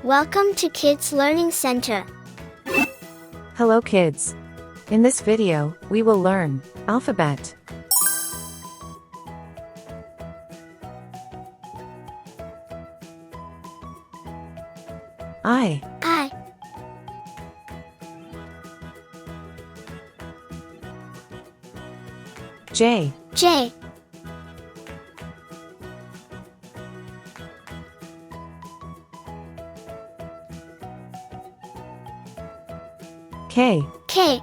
Welcome to Kids Learning Center. Hello kids. In this video, we will learn alphabet. I, J, J, K, K,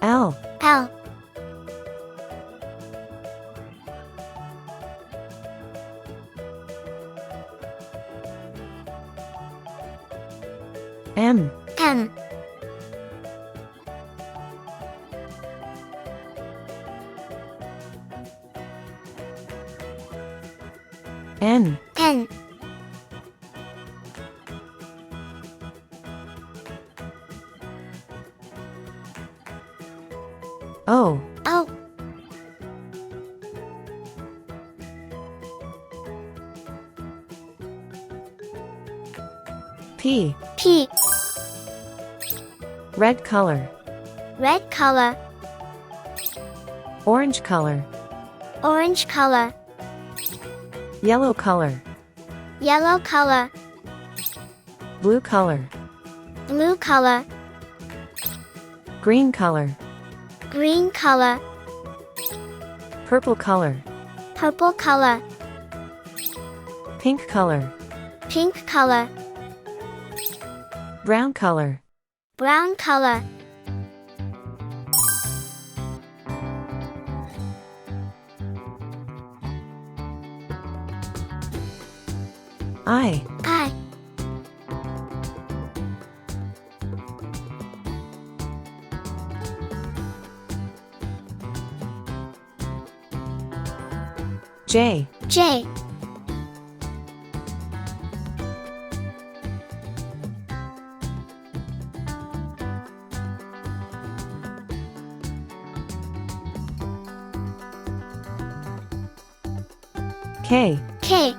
L, L, M, M, N, N, O, O, P, P, red color, red color, orange color, orange color, yellow color, yellow color, blue color, blue color, green color, green color, purple color, purple color, pink color, pink color, brown color. brown color. I, J, J, K, K,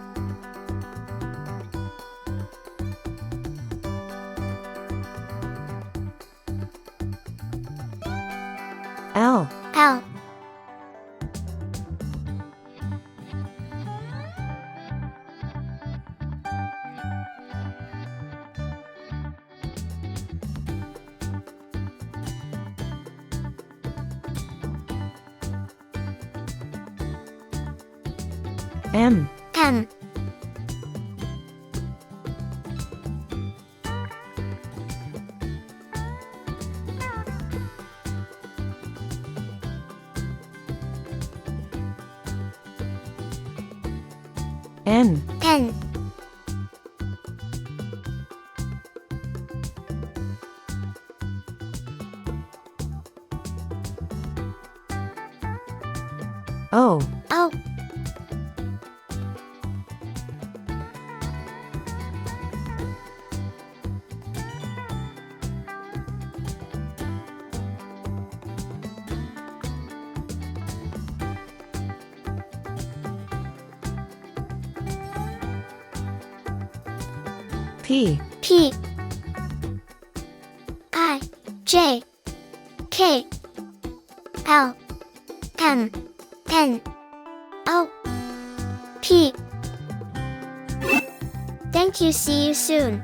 L, L, M, M, N, N, O, O, P, P, I, J, K, L, M, N, O, P. Thank you. See you soon.